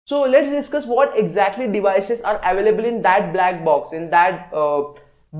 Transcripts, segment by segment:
So let's discuss what exactly devices are available in that black box, in that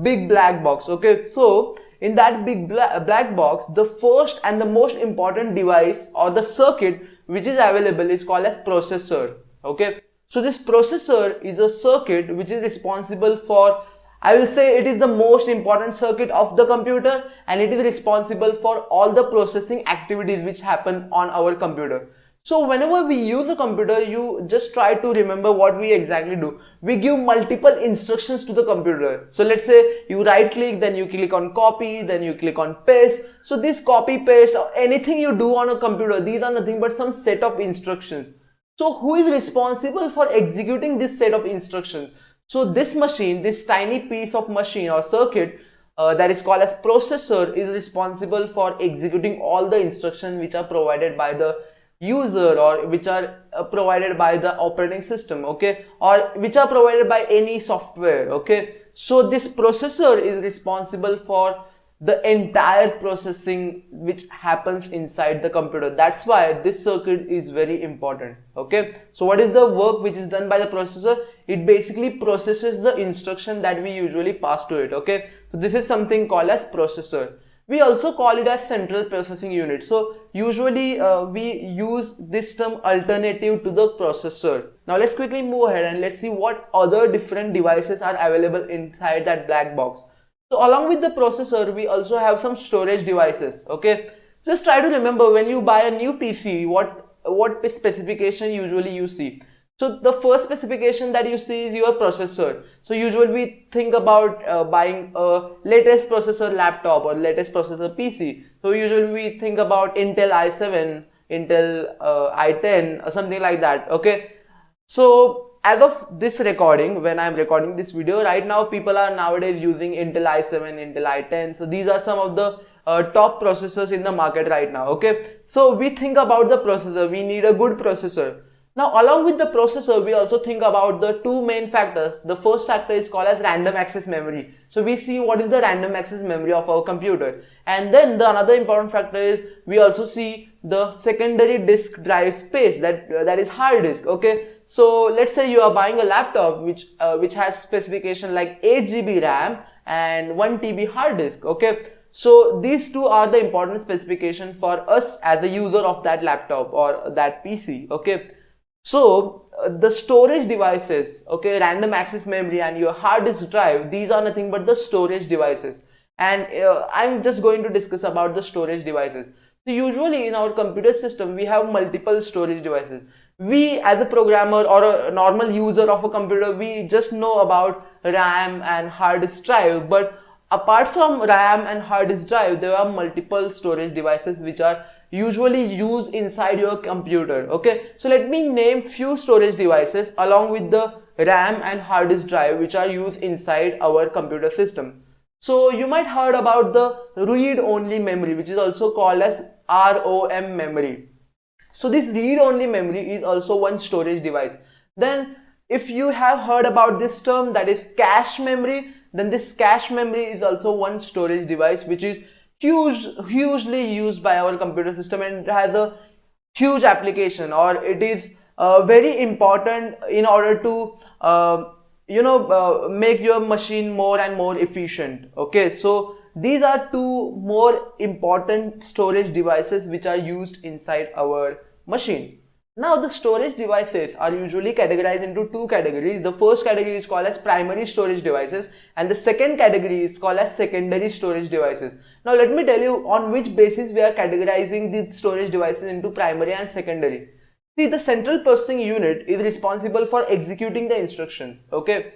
big black box. Okay, so in that big black box, the first and the most important device or the circuit which is available is called as processor. Okay, so this processor is a circuit which is responsible for, I will say it is the most important circuit of the computer, and it is responsible for all the processing activities which happen on our computer. So whenever we use a computer, you just try to remember what we exactly do. We give multiple instructions to the computer. So let's say you right click, then you click on copy, then you click on paste. So this copy paste or anything you do on a computer, these are nothing but some set of instructions. So who is responsible for executing this set of instructions? So this machine, this tiny piece of machine or circuit that is called as processor is responsible for executing all the instructions which are provided by the user, or which are provided by the operating system, okay, or which are provided by any software. Okay, so this processor is responsible for the entire processing which happens inside the computer. That's why this circuit is very important. Okay, so what is the work which is done by the processor? It basically processes the instruction that we usually pass to it. Okay, so this is something called as processor. We also call it as central processing unit. So usually we use this term alternative to the processor. Now let's quickly move ahead and let's see what other different devices are available inside that black box. So along with the processor, we also have some storage devices. Okay, just try to remember when you buy a new PC, what specification usually you see. So the first specification that you see is your processor. So usually we think about buying a latest processor laptop or latest processor PC. So usually we think about Intel i7, Intel i10 or something like that. Okay, so as of this recording, when I'm recording this video right now, people are nowadays using Intel i7, Intel i10. So these are some of the top processors in the market right now. Okay, so we think about the processor, we need a good processor. Now along with the processor, we also think about the two main factors. The first factor is called as random access memory. So we see what is the random access memory of our computer. And then the another important factor is we also see the secondary disk drive space, that is hard disk. Okay, so let's say you are buying a laptop which has specification like 8 GB RAM and 1 TB hard disk. Okay, so these two are the important specification for us as a user of that laptop or that PC. Okay, so the storage devices, okay, random access memory and your hard disk drive, these are nothing but the storage devices. And I'm just going to discuss about the storage devices. So usually in our computer system, we have multiple storage devices. We as a programmer or a normal user of a computer, we just know about RAM and hard disk drive. But apart from RAM and hard disk drive, there are multiple storage devices which are usually used inside your computer. Okay, so let me name few storage devices along with the RAM and hard disk drive which are used inside our computer system. So you might heard about the read-only memory, which is also called as ROM memory. So this read-only memory is also one storage device. Then if you have heard about this term, that is cache memory, then this cache memory is also one storage device which is hugely used by our computer system, and it has a huge application, or it is very important in order to make your machine more and more efficient. Okay, so these are two more important storage devices which are used inside our machine. Now the storage devices are usually categorized into two categories. The first category is called as primary storage devices and the second category is called as secondary storage devices. Now let me tell you on which basis we are categorizing these storage devices into primary and secondary. See, the central processing unit is responsible for executing the instructions. Okay,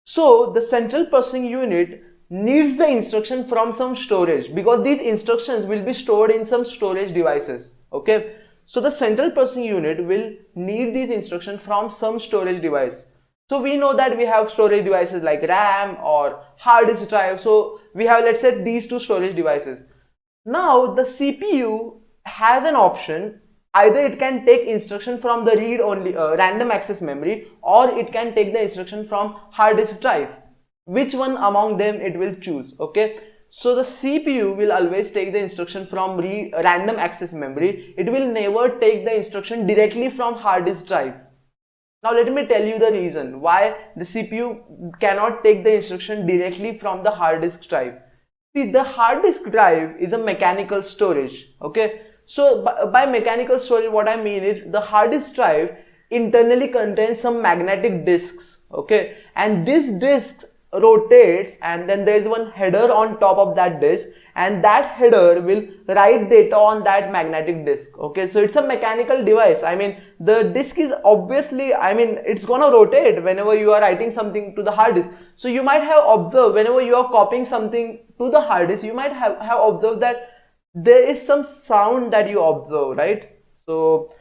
so the central processing unit needs the instruction from some storage because these instructions will be stored in some storage devices. Okay, so the central processing unit will need these instructions from some storage device. So we know that we have storage devices like RAM or hard disk drive. So we have, let's say, these two storage devices. Now the CPU has an option. Either it can take instruction from the read-only random access memory, or it can take the instruction from hard disk drive. Which one among them it will choose? Okay, so the CPU will always take the instruction from random access memory. It will never take the instruction directly from hard disk drive. Now let me tell you the reason why the CPU cannot take the instruction directly from the hard disk drive. See, the hard disk drive is a mechanical storage, okay? So by mechanical storage, what I mean is the hard disk drive internally contains some magnetic disks, okay? And this disc rotates, and then there is one header on top of that disk, and that header will write data on that magnetic disk, okay? So it's a mechanical device. I mean, the disk is obviously, I mean, it's gonna rotate whenever you are writing something to the hard disk. So you might have observed whenever you are copying something to the hard disk, you might have observed that there is some sound that you observe, right? So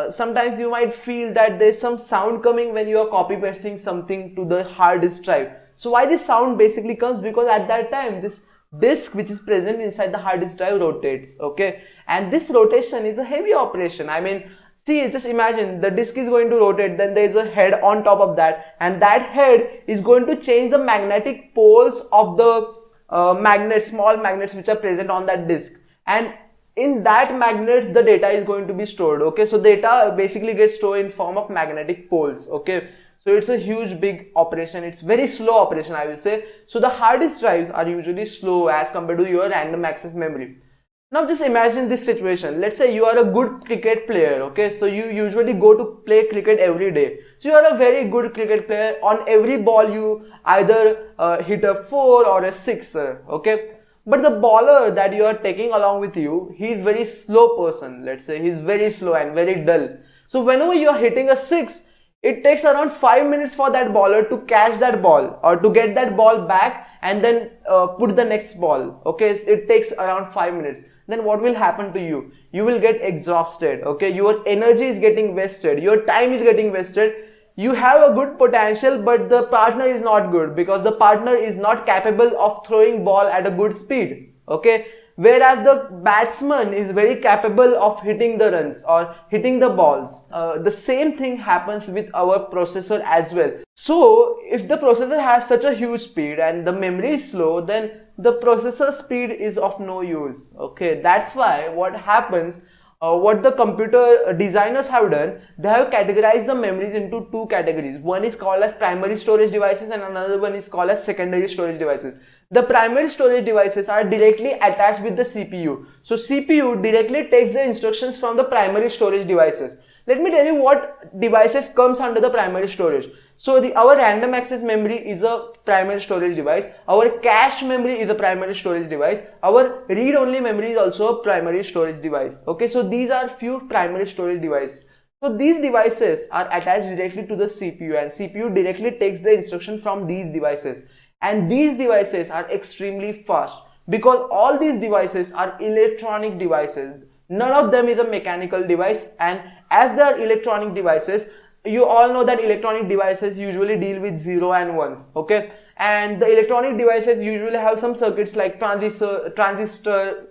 sometimes you might feel that there's some sound coming when you are copy pasting something to the hard disk drive. So why this sound basically comes? Because at that time this disk which is present inside the hard disk drive rotates, okay? And this rotation is a heavy operation. I mean, see, just imagine the disk is going to rotate, then there is a head on top of that, and that head is going to change the magnetic poles of the small magnets which are present on that disk, and in that magnets the data is going to be stored, okay? So data basically gets stored in form of magnetic poles, okay? So it's a huge big operation. It's very slow operation, I will say. So the hard disk drives are usually slow as compared to your random access memory. Now just imagine this situation. Let's say you are a good cricket player, okay? So you usually go to play cricket every day. So you are a very good cricket player. On every ball you either hit a 4 or a 6, okay? But the bowler that you are taking along with you, he is very slow person. Let's say he is very slow and very dull. So whenever you are hitting a 6, it takes around 5 minutes for that bowler to catch that ball or to get that ball back and then put the next ball, okay? It takes around 5 minutes. Then what will happen to you? You will get exhausted, okay? Your energy is getting wasted, your time is getting wasted. You have a good potential, but the partner is not good because the partner is not capable of throwing ball at a good speed, okay? Whereas the batsman is very capable of hitting the runs or hitting the balls. The same thing happens with our processor as well. So if the processor has such a huge speed and the memory is slow, then the processor speed is of no use, okay? That's why what happens, what the computer designers have done, they have categorized the memories into two categories. One is called as primary storage devices and another one is called as secondary storage devices. The primary storage devices are directly attached with the CPU. So CPU directly takes the instructions from the primary storage devices. Let me tell you what devices comes under the primary storage. So our random access memory is a primary storage device. Our cache memory is a primary storage device. Our read-only memory is also a primary storage device. Okay, so these are few primary storage devices. So these devices are attached directly to the CPU, and CPU directly takes the instruction from these devices. And these devices are extremely fast because all these devices are electronic devices. None of them is a mechanical device, and as they are electronic devices, you all know that electronic devices usually deal with 0 and 1s, okay? And the electronic devices usually have some circuits like transistor,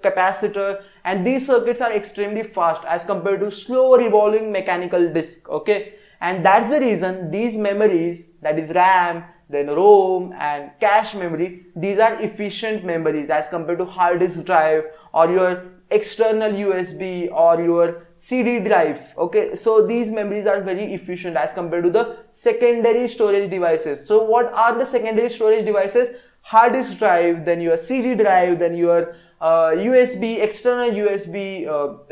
capacitor, and these circuits are extremely fast as compared to slow revolving mechanical disk, okay? And that's the reason these memories, that is RAM, then ROM and cache memory, these are efficient memories as compared to hard disk drive or your external USB or your CD drive, okay? So these memories are very efficient as compared to the secondary storage devices. So what are the secondary storage devices? Hard disk drive, then your CD drive, then your USB, external USB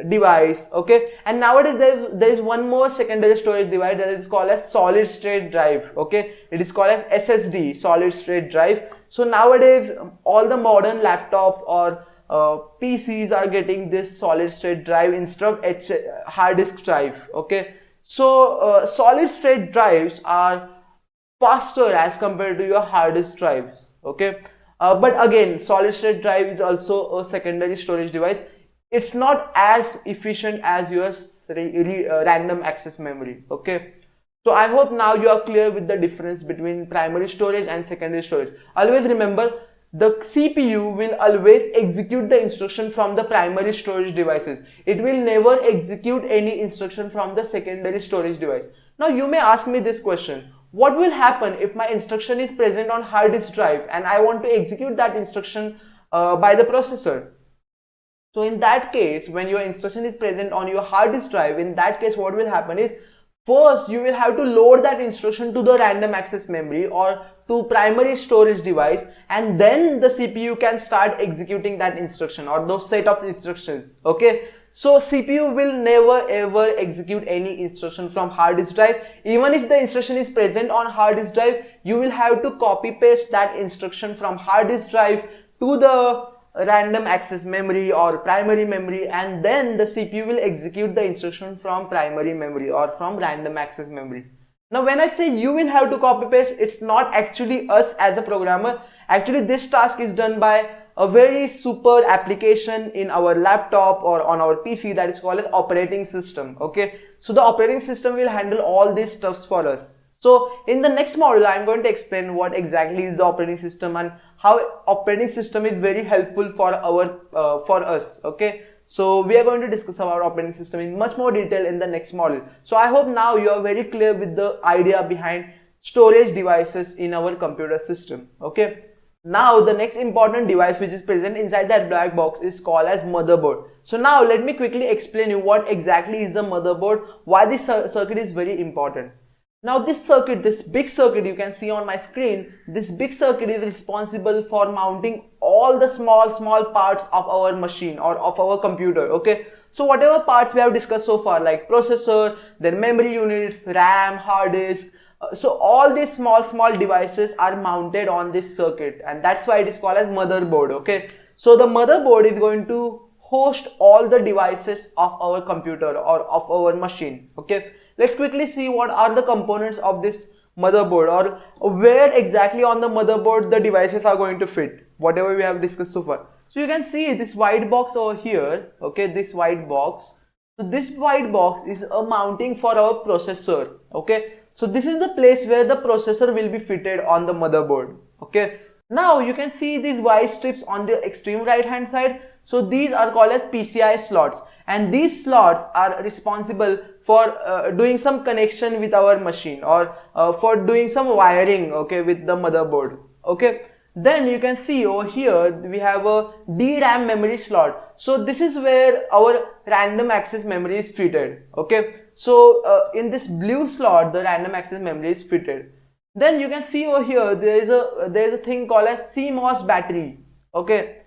device, okay? And nowadays there is one more secondary storage device that is called as solid state drive, okay? It is called as SSD, solid state drive. So nowadays all the modern laptops or PCs are getting this solid state drive instead of hard disk drive, okay? So solid state drives are faster as compared to your hard disk drives, okay? But again, solid state drive is also a secondary storage device. It's not as efficient as your random access memory, okay? So I hope now you are clear with the difference between primary storage and secondary storage. Always remember, the CPU will always execute the instruction from the primary storage devices. It will never execute any instruction from the secondary storage device. Now you may ask me this question: what will happen if my instruction is present on hard disk drive and I want to execute that instruction by the processor? So in that case, when your instruction is present on your hard disk drive, in that case what will happen is First, you will have to load that instruction to the random access memory or to primary storage device, and then the CPU can start executing that instruction or those set of instructions. Okay, so CPU will never ever execute any instruction from hard disk drive. Even if the instruction is present on hard disk drive, you will have to copy paste that instruction from hard disk drive to the random access memory or primary memory, and then the CPU will execute the instruction from primary memory or from random access memory. Now when I say you will have to copy paste, it's not actually us as a programmer. Actually this task is done by a very super application in our laptop or on our PC that is called as operating system. Okay, so the operating system will handle all these stuffs for us. So in the next module, I'm going to explain what exactly is the operating system and how operating system is very helpful for us. Okay, so we are going to discuss about operating system in much more detail in the next module. So I hope now you are very clear with the idea behind storage devices in our computer system. Okay, now the next important device which is present inside that black box is called as motherboard. So now let me quickly explain you what exactly is the motherboard, why this circuit is very important. Now this circuit, this big circuit you can see on my screen, this big circuit is responsible for mounting all the small parts of our machine or of our computer. Okay, so whatever parts we have discussed so far, like processor, then memory units, RAM, hard disk, so all these small devices are mounted on this circuit, and that's why it is called as motherboard. Okay, so the motherboard is going to host all the devices of our computer or of our machine. Okay, let's quickly see what are the components of this motherboard, or where exactly on the motherboard the devices are going to fit, whatever we have discussed so far. So you can see this white box over here. Okay, this white box. So this white box is a mounting for our processor. Okay, so this is the place where the processor will be fitted on the motherboard. Okay, now you can see these white strips on the extreme right hand side. So these are called as PCI slots, and these slots are responsible for doing some connection with our machine or for doing some wiring, okay, with the motherboard. Okay, then you can see over here we have a DRAM memory slot. So this is where our random access memory is fitted. Okay, so in this blue slot the random access memory is fitted. Then you can see over here there is a thing called as CMOS battery. Okay,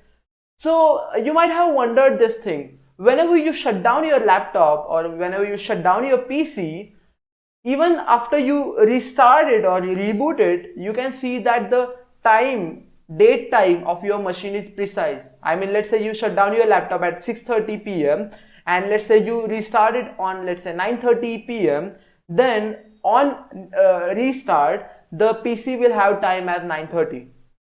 so you might have wondered this thing. Whenever you shut down your laptop or whenever you shut down your PC, even after you restart it or you reboot it, you can see that the date time of your machine is precise. I mean, let's say you shut down your laptop at 6:30 p.m. and let's say you restart it on, let's say, 9:30 p.m. Then on restart, the PC will have time as 9:30.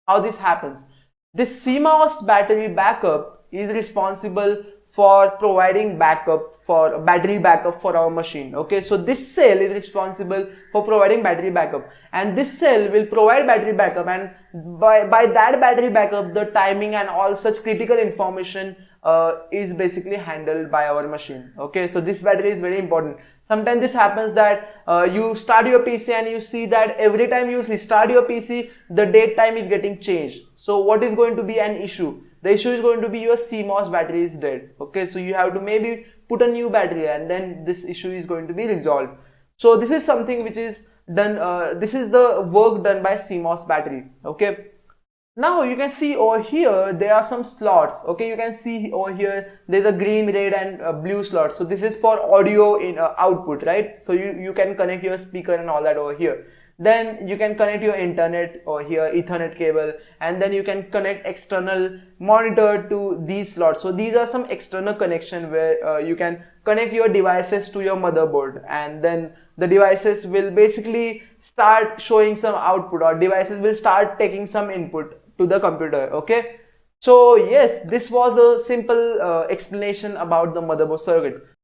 How this happens? This CMOS battery backup is responsible for providing battery backup for our machine. Okay, so this cell is responsible for providing battery backup, and this cell will provide battery backup, and by that battery backup the timing and all such critical information is basically handled by our machine. Okay, so this battery is very important. Sometimes this happens that you start your PC and you see that every time you restart your PC the date time is getting changed. So what is going to be an issue? The issue is going to be your CMOS battery is dead. Okay, so you have to maybe put a new battery and then this issue is going to be resolved. So this is something which is done, this is the work done by CMOS battery. Okay, now you can see over here there are some slots. Okay, you can see over here there's a green, red and blue slot. So this is for audio in output, right? So you can connect your speaker and all that over here. Then you can connect your internet or here, Ethernet cable, and then you can connect external monitor to these slots. So these are some external connection where you can connect your devices to your motherboard, and then the devices will basically start showing some output, or devices will start taking some input to the computer. Okay, so yes, this was a simple explanation about the motherboard circuit.